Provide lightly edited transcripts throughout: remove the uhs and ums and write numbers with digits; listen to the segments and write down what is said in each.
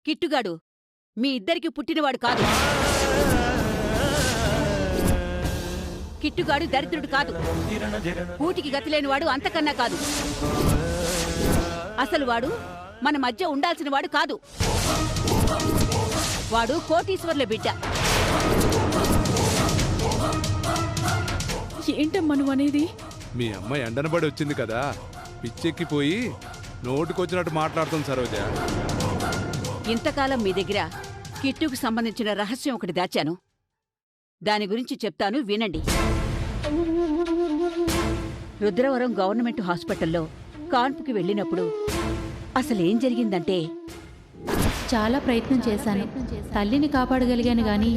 కిట్టుగాడు మీ ఇద్దరికి పుట్టినవాడు కాదు. కిట్టుగాడు దరిద్రుడు కాదు. కూటికి గతిలేనివాడు అంతకన్నా కాదు. అసలు వాడు మన మధ్య ఉండాల్సినవాడు కాదు. వాడు కోటీశ్వర్ల బిడ్డ. ఏంటమ్మా నువ్వు అనేది? మీ అమ్మ ఎండనబడి వచ్చింది కదా, పిచ్చెక్కిపోయి నోటుకొచ్చినట్టు మాట్లాడుతుంది సరోజ. ఇంతకాలం మీ దగ్గర కిట్టుకు సంబంధించిన రహస్యం ఒకటి దాచాను. దాని గురించి చెప్తాను, వినండి. రుద్రవరం గవర్నమెంట్ హాస్పిటల్లో కాన్పుకి వెళ్ళినప్పుడు అసలేం జరిగిందంటే, చాలా ప్రయత్నం చేశాను. తల్లిని కాపాడగలిగాను గాని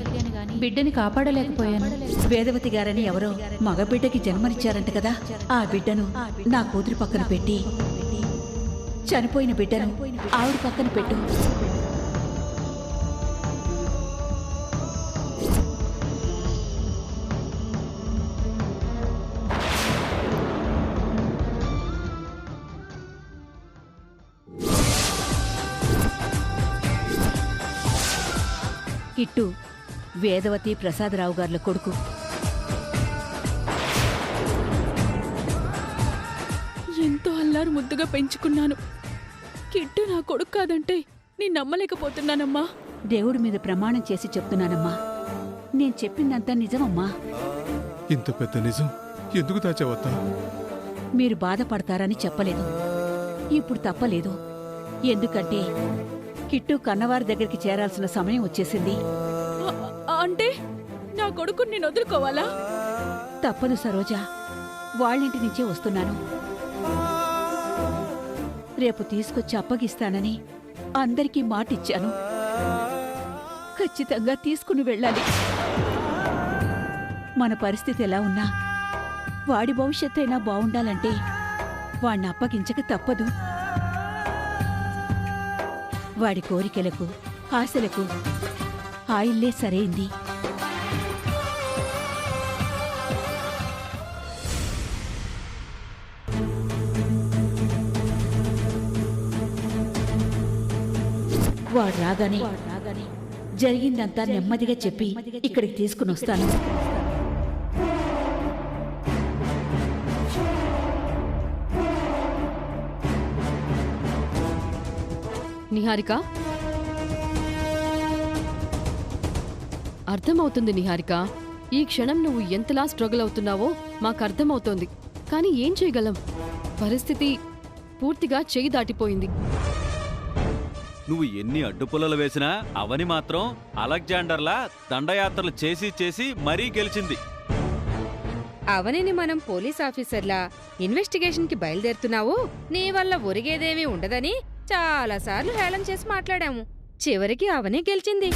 బిడ్డని కాపాడలేకపోయాను. వేదవతి గారని ఎవరో మగబిడ్డకి జన్మనిచ్చారంట కదా. ఆ బిడ్డను నా కూతురి పక్కన పెట్టి, చనిపోయిన బిడ్డను ఆవిడ పక్కన పెట్టు. కిట్టు వేదవతి ప్రసాదరావు గార్ల కొడుకు. ఎంతో అల్లారు ముద్దుగా పెంచుకున్నాను. కిట్టు నా కొడుకు కాదంటే నేను నమ్మలేకపోతున్నానమ్మా. దేవుడి మీద ప్రమాణం చేసి చెప్తున్నానమ్మా, నేను చెప్పిందంతా నిజమమ్మా. ఇంత పెద్ద నిజం ఎందుకు దాచావత్తా? మీరు బాధపడతారని చెప్పలేదు. ఇప్పుడు తప్పలేదు. ఎందుకంటే కిట్టు కన్నవారి దగ్గరికి చేరాల్సిన సమయం వచ్చేసింది. అంటే నా కొడుకుని నేను వదులుకోవాలా? తప్పదు సరోజ, వాళ్ళింటి నుంచే వస్తున్నాను. రేపు తీసుకొచ్చి అప్పగిస్తానని అందరికీ మాటిచ్చాను. ఖచ్చితంగా తీసుకుని వెళ్ళాలి. మన పరిస్థితి ఎలా ఉన్నా వాడి భవిష్యత్తు అయినా బావుండాలంటే వాణ్ణి అప్పగించక తప్పదు. వాడి కోరికలకు, ఆశలకు ఆ ఇల్లే సరైంది. వాడు రాగానే జరిగిందంతా నెమ్మదిగా చెప్పి ఇక్కడికి తీసుకుని వస్తాను. నిహారిక, అర్థమవుతుంది నిహారిక. ఈ క్షణం నువ్వు ఎంతలా స్ట్రగుల్ అవుతున్నావో మాకర్థమవుతోంది. కానీ ఏం చేయగలం? పరిస్థితి పూర్తిగా చేయి దాటిపోయింది. నువ్వు ఎన్ని అడ్డుపుల్లలు వేసినా అవని మాత్రం అలెగ్జాండర్లా దండయాత్రలు చేసి చేసి మరీ గెలిచింది. అవనిని మనం పోలీస్ ఆఫీసర్లా ఇన్వెస్టిగేషన్కి బయలుదేరుతున్నావు, నీ వల్ల ఒరిగేదేమీ ఉండదని చాలాసార్లు హేళన చేసి మాట్లాడాము. చివరికి అవని గెలిచింది.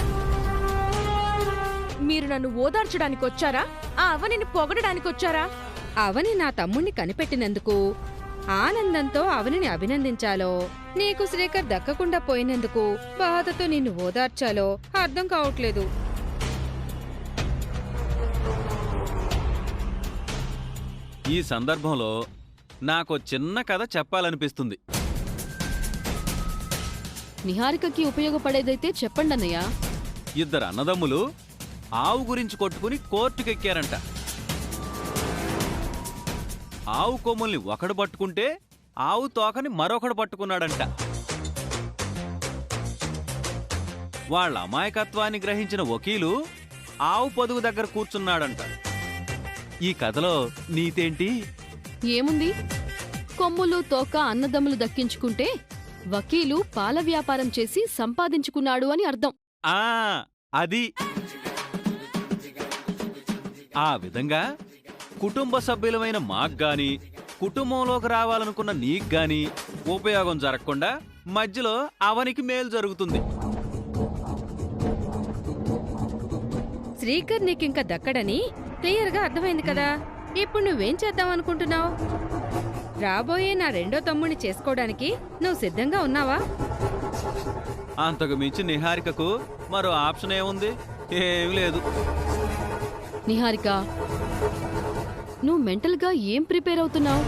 మీరు నన్ను ఓదార్చడానికొచ్చారా? ఆ అవనిని పొగడడానికొచ్చారా? అవని నా తమ్ముణ్ణి కనిపెట్టినందుకు ఆనందంతో అవనిని అభినందించాలో, నీకు శ్రీకర్ దక్కకుండా పోయినందుకు బాధతో నిన్ను ఓదార్చాలో అర్థం కావట్లేదు. ఈ సందర్భంలో నాకో చిన్న కథ చెప్పాలనిపిస్తుంది. నిహారికకి ఉపయోగపడేదైతే చెప్పండి అన్నయ్య. ఇద్దరు అన్నదమ్ములు ఆవు గురించి కొట్టుకుని కోర్టుకెక్కారంట. ఆవు కొమ్ముల్ని ఒకడు పట్టుకుంటే ఆవు తోకని మరొకడు పట్టుకున్నాడంట. వాళ్ళ అమాయకత్వాన్ని గ్రహించిన వకీలు ఆవు పొదుగు దగ్గర కూర్చున్నాడంట. ఈ కథలో నీతేంటి? ఏముంది? కొమ్ములు తోక అన్నదమ్ములు దక్కించుకుంటే వకీలు పాల వ్యాపారం చేసి సంపాదించుకున్నాడు అని అర్థం. అది ఆ విధంగా కుటుంబ సభ్యులమైన మాగ్గాని, కుటుంబంలోకి రావాలనుకున్న నీగ్గాని ఉపయోగం జరగకుండా మధ్యలో అవనికి మేలు జరుగుతుంది. శ్రీకర్ నీకింక దక్కడని క్లియర్గా అర్థమైంది కదా. ఇప్పుడు నువ్వేం చేద్దామనుకుంటున్నావు? రాబోయే నా రెండో తమ్ముడిని చేసుకోవడానికి నువ్వు సిద్ధంగా ఉన్నావా? అంతకు మించి నిహారికకు మరో ఆప్షన్ ఏముంది? ఏమీ లేదు. నిహారిక, నువ్వు మెంటల్గా ఏం ప్రిపేర్ అవుతున్నావు?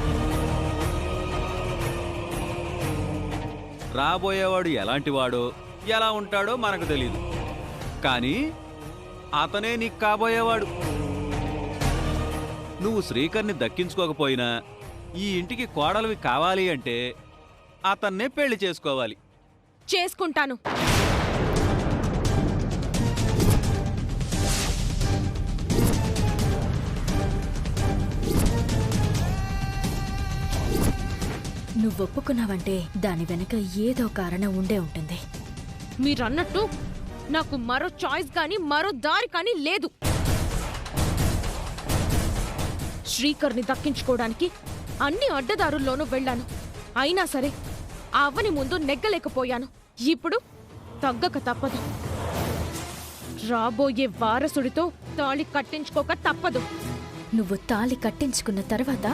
రాబోయేవాడు ఎలాంటివాడో, ఎలా ఉంటాడో మనకు తెలీదు. కానీ అతనే నీకు కాబోయేవాడు. నువ్వు శ్రీకర్ని దక్కించుకోకపోయినా ఈ ఇంటికి కోడలివి కావాలి అంటే అతన్నే పెళ్లి చేసుకోవాలి. చేసుకుంటాను. నువ్వొప్పుకున్నావంటే దాని వెనక ఏదో కారణం ఉండే ఉంటుంది. మీరన్నట్టు నాకు మరో చాయిస్ కానీ మరో దారి కానీ లేదు. శ్రీకర్ని దక్కించుకోవడానికి అన్ని అడ్డదారుల్లోనూ వెళ్ళాను. అయినా సరే ఆ అవ్వని ముందు నెగ్గలేకపోయాను. ఇప్పుడు తగ్గక తప్పదు. రాబోయే వారసుడితో తాళి కట్టించుకోక తప్పదు. నువ్వు తాళి కట్టించుకున్న తర్వాత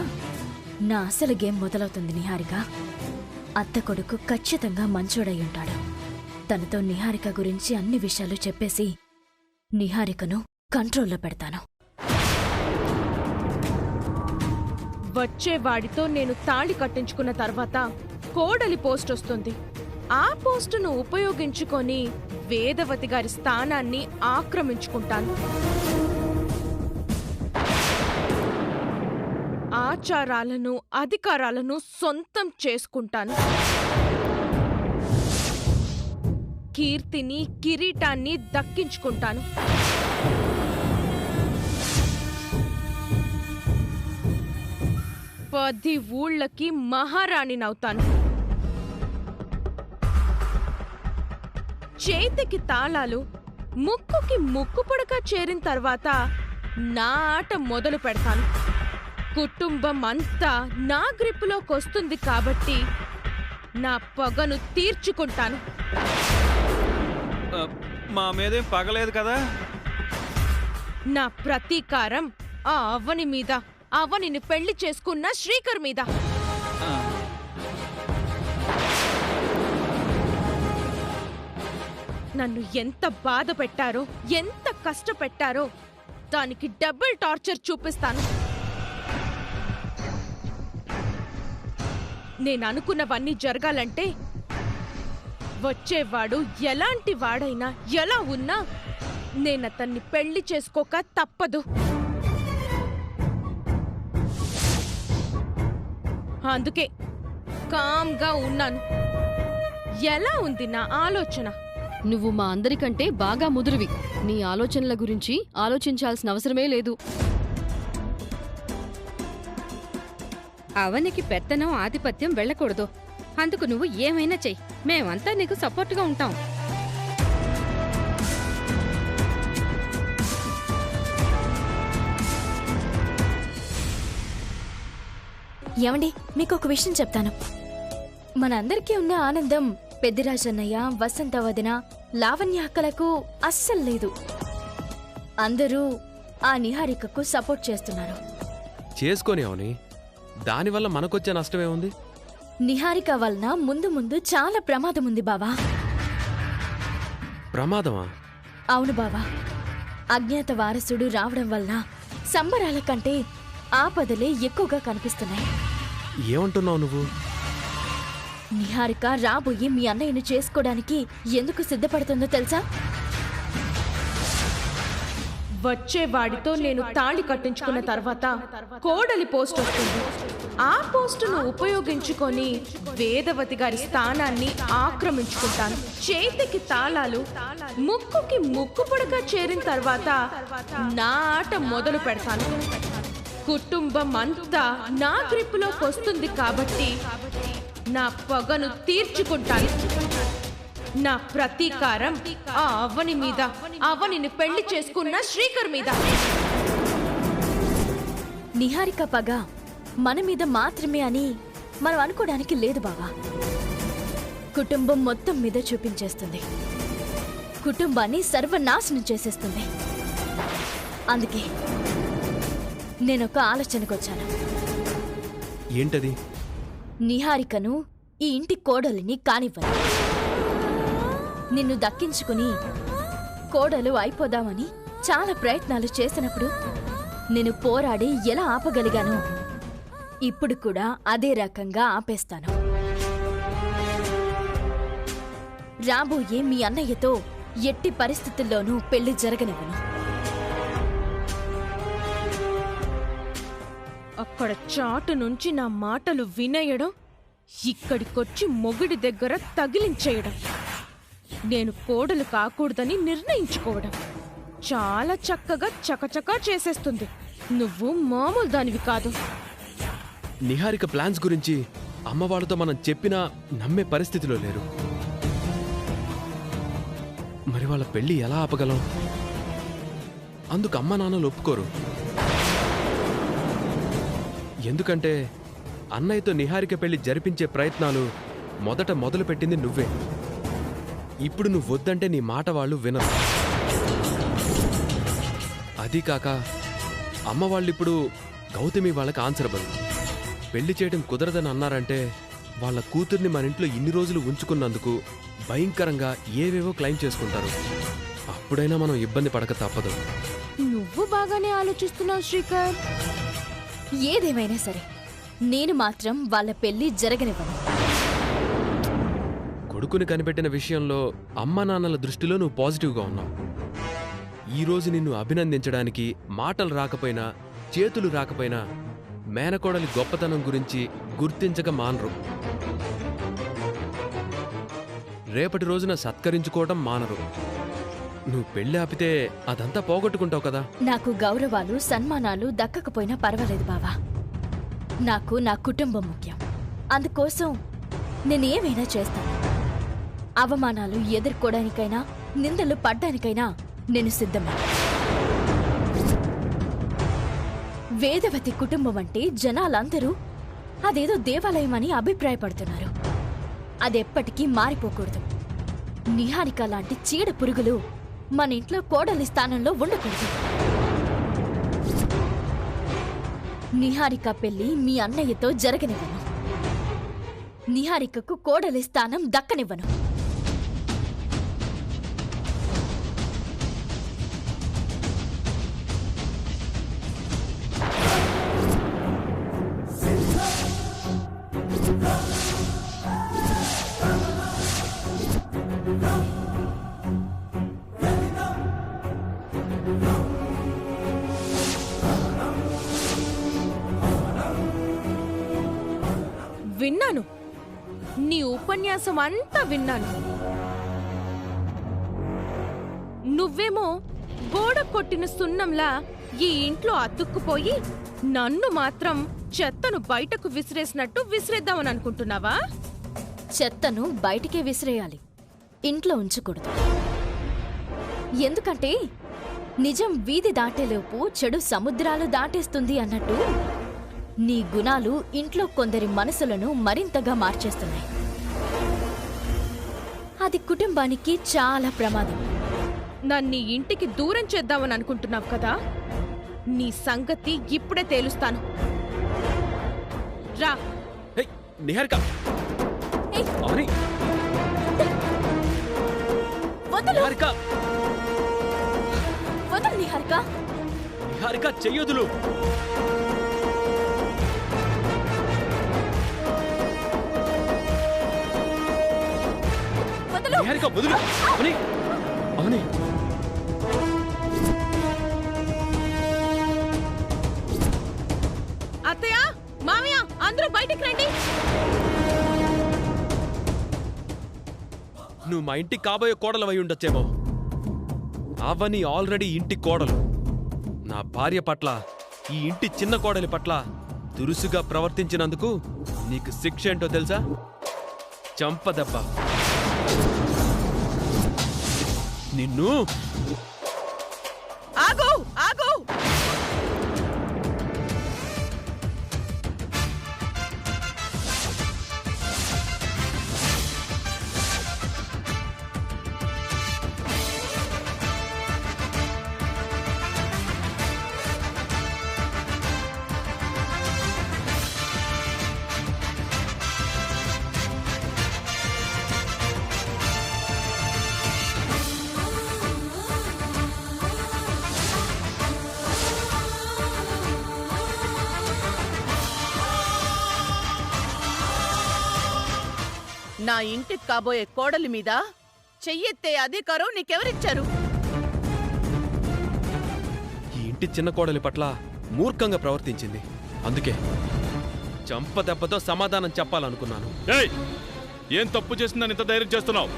నా అసలు గేమ్ మొదలవుతుంది నిహారిక. అత్త కొడుకు ఖచ్చితంగా మంచోడై ఉంటాడు. తనతో నిహారిక గురించి అన్ని విషయాలు చెప్పేసి నిహారికను కంట్రోల్లో పెడతాను. వచ్చేవాడితో నేను తాళి కట్టించుకున్న తర్వాత కోడలి పోస్ట్ వస్తుంది. ఆ పోస్టును ఉపయోగించుకొని వేదవతి గారి స్థానాన్ని ఆక్రమించుకుంటాను. ఆచారాలను అధికారాలను సొంతం చేసుకుంటాను. కీర్తిని కిరీటాన్ని దక్కించుకుంటాను. పది ఊళ్ళకి మహారాణినవుతాను. చేతికి తాళాలు ముక్కుకి ముక్కు పుడక చేరిన తర్వాత నా ఆట మొదలు పెడతాను. కుటుంబం అంతా నా గ్రిప్పులోకి వస్తుంది కాబట్టి నా పగను తీర్చుకుంటాను. మా మీదేం పగలేదు కదా? నా ప్రతీకారం ఆ అవ్వని మీద, అవ్వనిని పెళ్లి చేసుకున్న శ్రీకర్ మీద. నన్ను ఎంత బాధ పెట్టారో, ఎంత కష్టపెట్టారో దానికి డబుల్ టార్చర్ చూపిస్తాను. నేను అనుకున్నవన్నీ జరగాలంటే వచ్చేవాడు ఎలాంటి వాడైనా ఎలా ఉన్నా నేనతన్ని పెళ్లి చేసుకోక తప్పదు. అందుకే కామ్గా ఉన్నాను. ఎలా ఉంది నా ఆలోచన? నువ్వు మా అందరికంటే బాగా ముదురువి. నీ ఆలోచనల గురించి ఆలోచించాల్సిన అవసరమే లేదు. అవనికి పెత్తనం ఆధిపత్యం వెళ్ళకూడదు. అందుకు నువ్వు ఏమైనా చెయ్యి, మేమంతా నీకు సపోర్టుగా ఉంటాం. ఏమండి, మీకు ఒక విషయం చెప్తాను. మనందరికీ ఉన్న ఆనందం పెద్దిరాజన్నయ్య, వసంత వదిన, లావణ్య అక్కలకు అస్సలు లేదు. అందరూ ఆ నిహారికకు సపోర్ట్ చేస్తున్నారు. చేసుకొని అవని, దానివల్ల మనకొచ్చే నష్టమే ఉంది? నిహారిక వలన ముందు ముందు చాలా ప్రమాదం ఉంది బావా. ప్రమాదమా? అవును బావా. అజ్ఞాత వారసుడు రావడం వల్ల సంబరాల కంటే ఆపదలే ఎక్కువగా కనిపిస్తున్నాయి. ఏమంటున్నావు నువ్వు? నిహారిక రాబోయి మీ అన్నయ్యను చేసుకోవడానికి ఎందుకు సిద్ధపడుతుందో తెలుసా? వచ్చేవాడితో నేను తాళి కట్టించుకున్న తర్వాత కోడలి పోస్ట్ వస్తుంది. ఆ పోస్టును ఉపయోగించుకొని వేదవతి గారి స్థానాన్ని ఆక్రమించుకుంటాను. చేతికి తాళాలు ముక్కుకి ముక్కు పుడక చేరిన తర్వాత నా ఆట మొదలు పెడతాను. కుటుంబం అంతా నా గ్రిప్పులోకి వస్తుంది కాబట్టి నా పగను తీర్చుకుంటాను. నా ప్రతీకారం ఆ అవ్వని మీద, అవ్వనిని పెళ్లి చేసుకున్న శ్రీకర్ మీద. నిహారిక పగ మన మీద మాత్రమే అని మనం అనుకోవడానికి లేదు బావా. కుటుంబం మొత్తం మీద చూపించేస్తుంది. కుటుంబాన్ని సర్వనాశనం చేసేస్తుంది. అందుకే నేనొక ఆలోచనకొచ్చాను. ఏంటది? నిహారికను ఈ ఇంటి కోడలిని కానివ్వను. నిన్ను దక్కించుకుని కోడలు అయిపోదామని చాలా ప్రయత్నాలు చేసినప్పుడు నేను పోరాడి ఎలా ఆపగలిగాను, ఇప్పుడు కూడా అదే రకంగా ఆపేస్తాను. రాబోయే మీ అన్నయ్యతో ఎట్టి పరిస్థితుల్లోనూ పెళ్లి జరగనివ్వను. అక్కడ చాటు నుంచి నా మాటలు వినేయడం, ఇక్కడికొచ్చి మొగుడి దగ్గర తగిలించేయడం, నేను కోడలు కాకూడదని నిర్ణయించుకోవడం చాలా చక్కగా చకచకా చేసేస్తుంది. నువ్వు మామూలు దానివి కాదు. నిహారిక ప్లాన్స్ గురించి అమ్మ వాళ్ళతో మనం చెప్పినా నమ్మే పరిస్థితిలో లేరు. మరి వాళ్ళ పెళ్లి ఎలా ఆపగలం? అందుకు అమ్మ నాన్నలు ఒప్పుకోరు. ఎందుకంటే అన్నయ్యతో నిహారిక పెళ్లి జరిపించే ప్రయత్నాలు మొదట మొదలుపెట్టింది నువ్వే. ఇప్పుడు నువ్వు వద్దంటే నీ మాట వాళ్ళు వినరు. అదీ కాక అమ్మ వాళ్ళిప్పుడు గౌతమి వాళ్ళకి ఆన్సరబుల్. పెళ్లి చేయడం కుదరదని అన్నారంటే వాళ్ళ కూతుర్ని మన ఇంట్లో ఇన్ని రోజులు ఉంచుకున్నందుకు భయంకరంగా ఏవేవో క్లెయిమ్ చేసుకుంటారు. అప్పుడైనా మనం ఇబ్బంది పడక తప్పదు. నువ్వు బాగానే ఆలోచిస్తున్నావు శ్రీకర్. ఏదేమైనా సరే నేను మాత్రం వాళ్ళ పెళ్లి జరగనివ్వను. కొడుకుని కనిపెట్టిన విషయంలో అమ్మా నాన్నల దృష్టిలో నువ్వు పాజిటివ్గా ఉన్నావు. ఈరోజు నిన్ను అభినందించడానికి మాటలు రాకపోయినా చేతులు రాకపోయినా మేనకోడలి గొప్పతనం గురించి గుర్తించక మానరు. రేపటి రోజున సత్కరించుకోవడం మానరు. నువ్వు పెళ్లి ఆపితే అదంతా పోగొట్టుకుంటావు కదా. నాకు గౌరవాలు సన్మానాలు దక్కకపోయినా పర్వాలేదు బావా. నాకు నా కుటుంబం ముఖ్యం. అందుకోసం నేనేమైనా చేస్తాను. అవమానాలు ఎదుర్కోవడానికైనా నిందలు పడ్డానికైనా నేను సిద్ధమే. వేదవతి కుటుంబం అంటే జనాలందరూ అదేదో దేవాలయమని అభిప్రాయపడుతున్నారు. అదెప్పటికీ మారిపోకూడదు. నిహారిక లాంటి చీడ పురుగులు మన ఇంట్లో కోడలి స్థానంలో ఉండకూడదు. నిహారిక పెళ్లి మీ అన్నయ్యతో జరగనివ్వను. నిహారికకు కోడలి స్థానం దక్కనివ్వను. విన్నాను, నీ ఉపన్యాసం అంతా విన్నాను. నువ్వేమో గోడ కొట్టిన సున్నంలా ఈ ఇంట్లో అతుక్కుపోయి నన్ను మాత్రం చెత్తను బయటకు విసిరేసినట్టు విసిరేద్దామని అనుకుంటున్నావా? చెత్తను బయటికే విసిరేయాలి, ఇంట్లో ఉంచకూడదు. ఎందుకంటే నిజం వీధి దాటేలోపు చెడు సముద్రాలు దాటేస్తుంది అన్నట్టు నీ గుణాలు ఇంట్లో కొందరి మనసులను మరింతగా మార్చేస్తున్నాయి. అది కుటుంబానికి చాలా ప్రమాదం. నన్ను ఇంటికి దూరం చేద్దామని అనుకుంటున్నావు కదా? నీ సంగతి ఇప్పుడే తేలుస్తాను. రా. ఏయ్, నిహారిక! ఏయ్! అవని! వదలు! నిహారిక! వదలు నిహారిక! నిహారిక, చెయ్యొదులు! వదలు! నిహారిక, వదులు! అవని! అవని! అత్తయ్య, మామయ్య, అందరూ బయటికి రండి. నువ్వు మా ఇంటికి కాబోయే కోడలు అయి ఉండొచ్చేమో. అవని ఆల్రెడీ ఇంటి కోడలు. నా భార్య పట్ల, ఈ ఇంటి చిన్న కోడలి పట్ల దురుసుగా ప్రవర్తించినందుకు నీకు శిక్ష ఏంటో తెలుసా? చంపదెబ్బ. నిన్ను ఆగు, ఆగు! నా ఇంటికి కాబోయే కోడలి మీద చెయ్యెత్తే అధికారం నీకెవరిచ్చారు? ఈ ఇంటి చిన్న కోడలి పట్ల మూర్ఖంగా ప్రవర్తించింది. అందుకే చంప దెబ్బతో సమాధానం చెప్పాలనుకున్నాను. ఏయ్, ఏం తప్పు చేసిందని ఇంత ధైర్యం చేస్తున్నావు?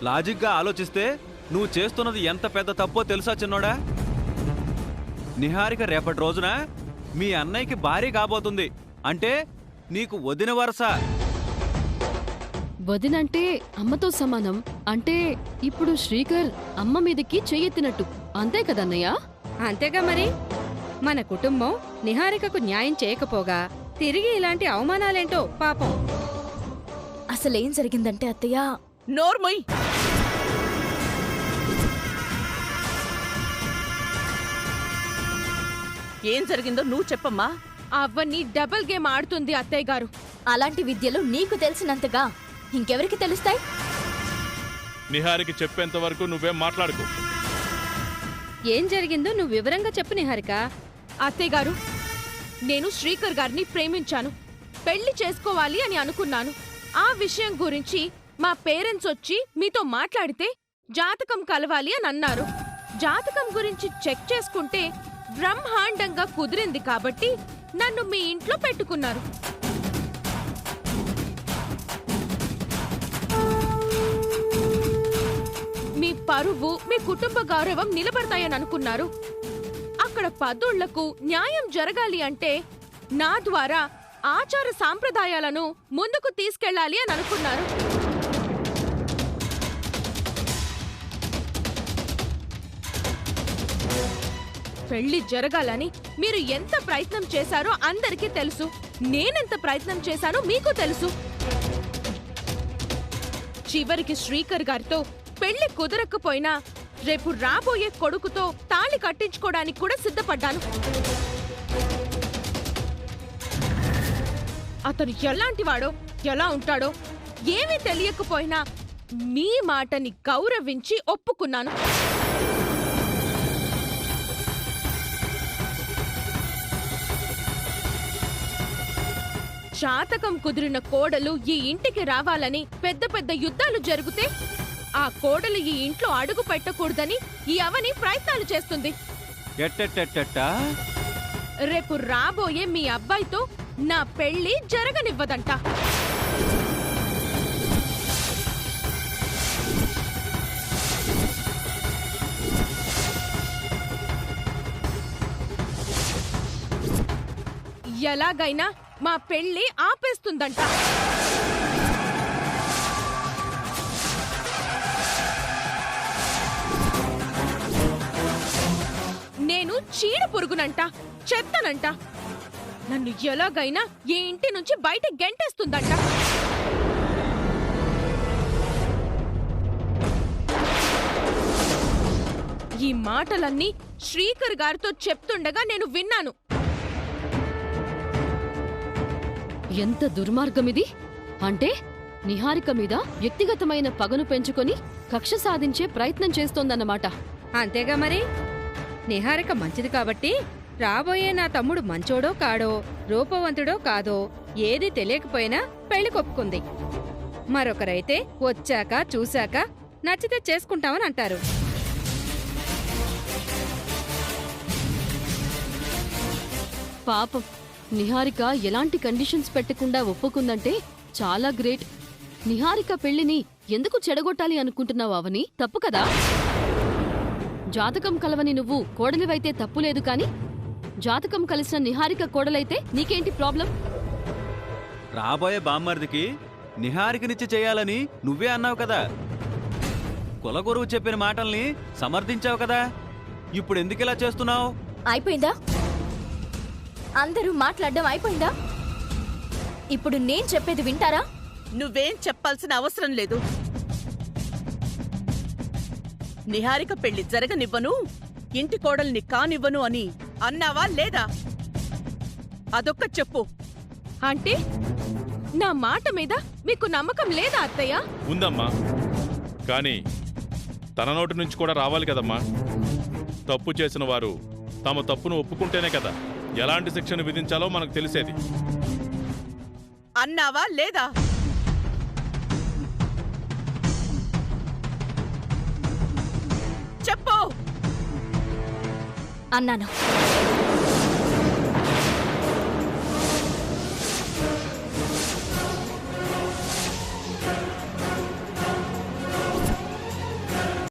లాజిక్గా ఆలోచిస్తే నువ్వు చేస్తున్నది ఎంత పెద్ద తప్పో తెలుసా చిన్నోడా? నిహారిక రేపటి రోజున మీ అన్నయ్యకి భార్య కాబోతుంది. అంటే నీకు వదిన వరస. వదినంటే అమ్మతో సమానం. అంటే ఇప్పుడు శ్రీకర్ అమ్మ మీదకి చెయ్యెత్తినట్టు అంతే కదన్నయ్య? అంతేగా మరి. మన కుటుంబం నిహారికకు న్యాయం చేయకపోగా తిరిగి ఇలాంటి అవమానాలేంటో పాపం. అసలేం జరిగిందంటే అత్తయ్య, నోర్మొయ్. ఏం జరిగిందో నువ్వు చెప్పమ్మా. అవన్నీ డబుల్ గేమ్ ఆడుతుంది అత్తయ్య గారు. అలాంటి విద్యలు నీకు తెలిసినంతగా ఇంకెవరికి తెలుస్తాయి? నిహారికి చెప్పేంత వరకు నువ్వేం మాట్లాడుకో. ఏం జరిగిందో నువ్వు వివరంగా చెప్పు నిహారిక. అత్తయ్య గారు, నేను శ్రీకర్ గారిని ప్రేమించాను, పెళ్లి చేసుకోవాలి అని అనుకున్నాను. ఆ విషయం గురించి మా పేరెంట్స్ వచ్చి మీతో మాట్లాడితే జాతకం కలవాలి అని అన్నారు. జాతకం గురించి చెక్ చేసుకుంటే బ్రహ్మాండంగా కుదిరింది కాబట్టి నన్ను మీ ఇంట్లో పెట్టుకున్నారు. మీ పరువు, మీ కుటుంబ గౌరవం నిలబడతాయని అనుకున్నారు. అక్కడ పదుళ్లకు న్యాయం జరగాలి అంటే నా ద్వారా ఆచార సాంప్రదాయాలను ముందుకు తీసుకెళ్లాలి అని అనుకున్నారు. పెళ్లి జరగాలని మీరు ఎంత ప్రయత్నం చేశారో అందరికీ తెలుసు. నేనెంత ప్రయత్నం చేశానో మీకు తెలుసు. చివరికి శ్రీకర్ గారితో పెళ్లి కుదరకపోయినా రేపు రాబోయే కొడుకుతో తాళి కట్టించుకోవడానికి కూడా సిద్ధపడ్డాను. అతను ఎలాంటివాడో, ఎలా ఉంటాడో ఏమీ తెలియకపోయినా మీ మాటని గౌరవించి ఒప్పుకున్నాను. జాతకం కుదిరిన కోడలు ఈ ఇంటికి రావాలని పెద్ద పెద్ద యుద్ధాలు జరిగితే ఆ కోడలు ఈ ఇంట్లో అడుగు పెట్టకూడదని ఈ అవని ప్రయత్నాలు చేస్తుంది. ఎట్టెట్టెట్టెట్టా? రేపు రాబోయే మీ అబ్బాయితో నా పెళ్లి జరగనివ్వదంట. ఎలాగైనా మా పెళ్లి ఆపేస్తుందంట. నేను చీడ పురుగునంట, చెత్తనంట. నన్ను ఎలాగైనా ఈ ఇంటి నుంచి బయట గెంటేస్తుందంట. ఈ మాటలన్నీ శ్రీకర్ గారితో చెప్తుండగా నేను విన్నాను. ఎంత దుర్మార్గమిది! అంటే నిహారిక మీద వ్యక్తిగతమైన పగను పెంచుకొని కక్ష సాధించే ప్రయత్నం చేస్తోందన్నమాట. అంతేగా మరి. నిహారిక మంచిది కాబట్టి రాబోయే నా తమ్ముడు మంచోడో కాడో, రూపవంతుడో కాదో ఏది తెలియకపోయినా పెళ్లి కొప్పుకుంది. మరొకరైతే వచ్చాక చూశాక నచ్చితే చేసుకుంటామని అంటారు. పాపం నిహారిక ఎలాంటి కండిషన్స్ పెట్టకుండా ఒప్పుకుందంటే చాలా గ్రేట్. నిహారిక పెళ్లిని ఎందుకు చెడగొట్టాలి అనుకుంటున్నావు అవని? తప్పు కదా. జాతకం కలవని నువ్వు కోడలివైతే తప్పులేదు, కాని జాతకం కలిసిన నిహారిక కోడలైతే నీకేంటి ప్రాబ్లం? రాబోయే బామ్మర్దికి నిహారికనిచ్చి చేయాలని నువ్వే అన్నావు కదా. కులగురువు చెప్పిన మాటల్ని సమర్థించావు కదా. ఇప్పుడు ఎందుకిలా చేస్తున్నావు? అయిపోయిందా? అందరూ మాట్లాడడం అయిపోయిందా? ఇప్పుడు నేను చెప్పేది వింటారా? నువ్వేం చెప్పాల్సిన అవసరం లేదు. నిహారిక పెళ్లి జరగనివ్వను, ఇంటి కోడల్ని కానివ్వను అని అన్నావా లేదా? అదొక్క చెప్పు. అంటే నా మాట మీద మీకు నమ్మకం లేదా అత్తయ్య? ఉందమ్మా, కానీ తన నోటి నుంచి కూడా రావాలి కదమ్మా. తప్పు చేసిన వారు తమ తప్పును ఒప్పుకుంటేనే కదా ఎలాంటి శిక్షను విధించాలో మనకు తెలిసేది. అన్నావా లేదా? చెప్పు. అన్నాను.